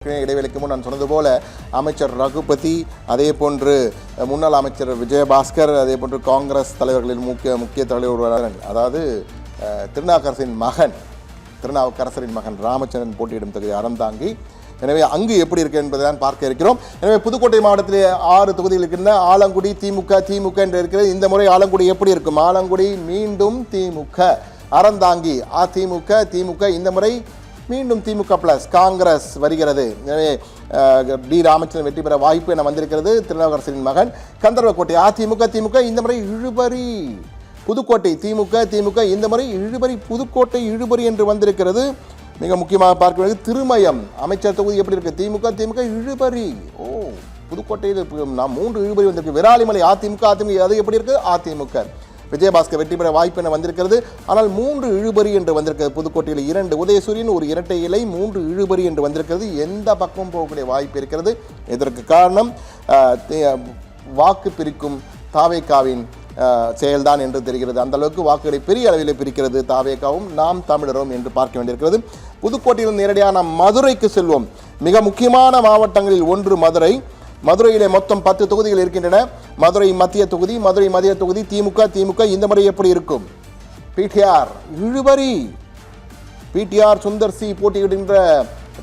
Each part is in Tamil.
இடைவெளிக்கு முன் நான் சொன்னது போல அமைச்சர் ரகுபதி, அதே போன்று முன்னாள் அமைச்சர் விஜயபாஸ்கர், அதே போன்று காங்கிரஸ் தலைவர்களின் முக்கிய தலைவர், அதாவது திருநாவுக்கரசரின் மகன் ராமச்சந்திரன் போட்டியிடும் தொகுதி அறந்தாங்கி. எனவே அங்கு எப்படி இருக்கு என்பதை தான் பார்க்க இருக்கிறோம். எனவே புதுக்கோட்டை மாவட்டத்திலே 6 தொகுதிகள் இருக்கின்றன. ஆலங்குடி திமுக என்று இருக்கிறது. இந்த முறை ஆலங்குடி எப்படி இருக்கும்? ஆலங்குடி மீண்டும் திமுக, அறந்தாங்கி அதிமுக, இந்த முறை மீண்டும் திமுக பிளஸ் காங்கிரஸ் வருகிறது. எனவே டி ராமச்சந்திரன் வெற்றி பெற வாய்ப்பு என வந்திருக்கிறது. திருநாவுக்கரசரின் மகன். கந்தர்வக்கோட்டை அதிமுக, இந்த முறை இழுபறி. புதுக்கோட்டை திமுக, இந்த முறை இழுபறி. புதுக்கோட்டை இழுபறி என்று வந்திருக்கிறது. மிக முக்கியமாக பார்க்க வேண்டியது திருமயம் அமைச்சர் தொகுதி எப்படி இருக்கு? திமுக இழுபறி. புதுக்கோட்டையில் நாம் 3 இழுபறி வந்திருக்கு. விராலிமலை அதிமுக, அது எப்படி இருக்கு? அதிமுக. விஜயபாஸ்கர் வெற்றி பெற வாய்ப்பு என வந்திருக்கிறது. ஆனால் 3 இழுபறி என்று வந்திருக்கிறது. புதுக்கோட்டையில் 2 உதயசூரியன், ஒரு இரட்டை இலை, 3 இழுபறி என்று வந்திருக்கிறது. எந்த பக்கம் போகக்கூடிய வாய்ப்பு இருக்கிறது? இதற்கு காரணம் வாக்கு பிரிக்கும் தாவேகாவின் செயல்தான் என்று தெரிகிறது. அந்த அளவுக்கு வாக்குகளை பெரிய அளவில் பிரிக்கிறது தாவேகாவும் நாம் தமிழரும் என்று பார்க்க வேண்டியிருக்கிறது. புதுக்கோட்டையில் நேரடியான மதுரைக்கு செல்வோம். மிக முக்கியமான மாவட்டங்களில் ஒன்று மதுரை. மதுரையிலே மொத்தம் 10 தொகுதிகள் இருக்கின்றன. மதுரை மத்திய தொகுதி திமுக, இந்த முறை எப்படி இருக்கும்? பிடிஆர் இழுபறி. பிடிஆர் சுந்தர் சி போட்டியிடுகின்ற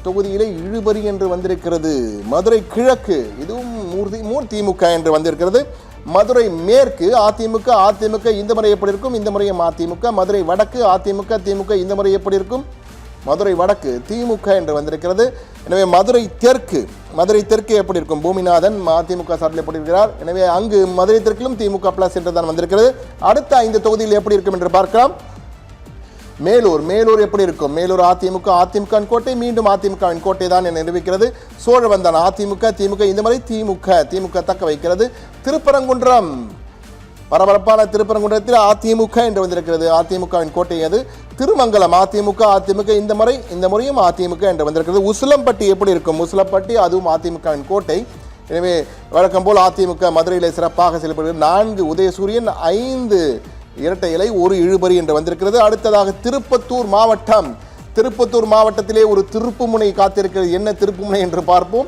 தொகுதியிலே இழுபறி என்று வந்திருக்கிறது. மதுரை கிழக்கு, இதுவும் திமுக என்று வந்திருக்கிறது. மதுரை மேற்கு அதிமுக, இந்த முறை எப்படி இருக்கும்? இந்த முறையும் அதிமுக. மதுரை வடக்கு அதிமுக, இந்த முறை எப்படி இருக்கும்? மதுரை வடக்கு திமுக என்று வந்திருக்கிறது. எனவே மதுரை தெற்கு எப்படி இருக்கும்? பூமிநாதன் அதிமுக சார்பில் எப்படி இருக்கிறார்? எனவே அங்கு மதுரை தெற்கிலும் திமுக பிளஸ் என்று தான் வந்திருக்கிறது. அடுத்த 5 தொகுதியில் எப்படி இருக்கும் என்று பார்க்கலாம். மேலூர் எப்படி இருக்கும்? மேலூர் அதிமுக கோட்டை, மீண்டும் அதிமுகவின் கோட்டை தான் என நிரூபிக்கிறது. சோழவந்தான் அதிமுக, இந்த முறை திமுக தக்க வைக்கிறது. திருப்பரங்குன்றம், பரபரப்பான திருப்பரங்குன்றத்தில் அதிமுக என்று வந்திருக்கிறது. அதிமுகவின் கோட்டை அது. திருமங்கலம் அதிமுக, இந்த முறையும் அதிமுக என்று வந்திருக்கிறது. உசிலம்பட்டி எப்படி இருக்கும்? உசிலம்பட்டி அதுவும் அதிமுகவின் கோட்டை. எனவே வழக்கம் போல் அதிமுக மதுரையில் சிறப்பாக செயல்படுகிறது. 4 உதயசூரியன், 5 இரட்டை இலை, 1 இழுபறி என்று வந்திருக்கிறது. அடுத்ததாக திருப்பத்தூர் மாவட்டத்திலே ஒரு திருப்புமுனை காத்திருக்கிறது. என்ன திருப்புமுனை என்று பார்ப்போம்.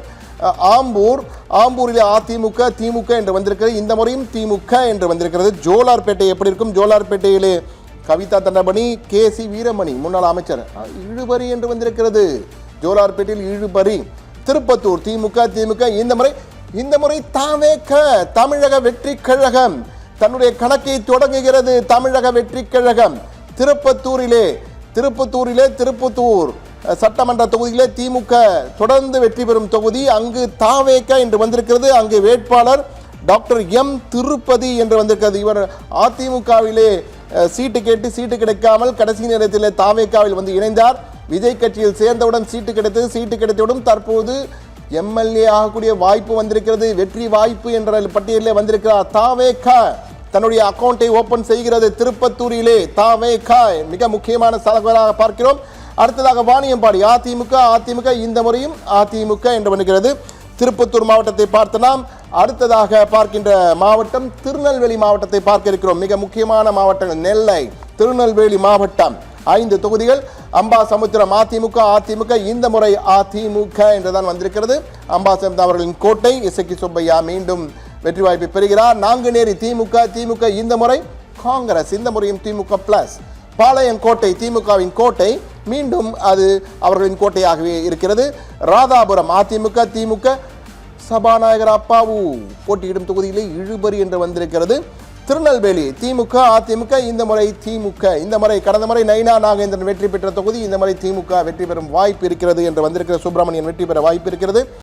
ஆம்பூரிலே அதிமுக என்று வந்திருக்கிறது. இந்த முறையும் திமுக என்று வந்திருக்கிறது. ஜோலார்பேட்டை எப்படி இருக்கும்? ஜோலார்பேட்டையிலே கவிதா தண்டபணி, KC வீரமணி முன்னாள் அமைச்சர், இழுபறி என்று வந்திருக்கிறது. ஜோலார்பேட்டையில் இழுபறி. திருப்பத்தூர் திமுக, இந்த முறை தமிழக வெற்றி கழகம் தன்னுடைய கணக்கை தொடங்குகிறது. தமிழக வெற்றி கழகம் திருப்பத்தூர் சட்டமன்ற தொகுதியிலே திமுக தொடர்ந்து வெற்றி பெறும் தொகுதி. அங்கு தாவேக என்று வந்திருக்கிறது. அங்கு வேட்பாளர் டாக்டர் எம் திருப்பதி என்று வந்திருக்கிறது. இவர் அதிமுகவிலே சீட்டு கேட்டு சீட்டு கிடைக்காமல் கடைசி நேரத்தில் தாவேகாவில் வந்து இணைந்தார். விஜய் கட்சியில் சேர்ந்தவுடன் சீட்டு கிடைத்தவுடன் தற்போது MLA ஆகக்கூடிய வாய்ப்பு வந்திருக்கிறது. வெற்றி வாய்ப்பு என்ற பட்டியலில் வந்திருக்கிறார். தாவேகா தன்னுடைய அக்கௌண்டை ஓபன் செய்கிறது திருப்பத்தூரிலே. தாவேகா மிக முக்கியமான தலைவராக பார்க்கிறோம். அடுத்ததாக வாணியம்பாடி அதிமுக, இந்த முறையும் அதிமுக என்று வருகிறது. திருப்பத்தூர் மாவட்டத்தை பார்த்தலாம். அடுத்ததாக பார்க்கின்ற மாவட்டம் திருநெல்வேலி மாவட்டத்தை பார்க்க இருக்கிறோம். மிக முக்கியமான மாவட்டங்கள் நெல்லை, திருநெல்வேலி மாவட்டம், 5 தொகுதிகள். அம்பாசமுத்திரம் அதிமுக, இந்த முறை அதிமுக என்றுதான் வந்திருக்கிறது. அம்பாசமுத்திரம் அவர்களின் கோட்டை. இசக்கி சுப்பையா மீண்டும் வெற்றி வாய்ப்பை பெறுகிறார். நாங்குநேரி திமுக, இந்த முறை காங்கிரஸ், இந்த முறையும் திமுக பிளஸ். பாளையம் கோட்டை திமுகவின் கோட்டை, மீண்டும் அது அவர்களின் கோட்டையாகவே இருக்கிறது. ராதாபுரம் அதிமுக, சபாநாயகர் அப்பாவு போட்டியிடும் தொகுதியிலே இழுபறி என்று வந்திருக்கிறது. திருநெல்வேலி திமுக, இந்த முறை திமுக, கடந்த முறை நைனா நாகேந்திரன் வெற்றி பெற்ற தொகுதி, இந்த முறை திமுக வெற்றி பெறும் வாய்ப்பு இருக்கிறது என்று வந்திருக்கிற. சுப்பிரமணியன் வெற்றி பெற வாய்ப்பு இருக்கிறது.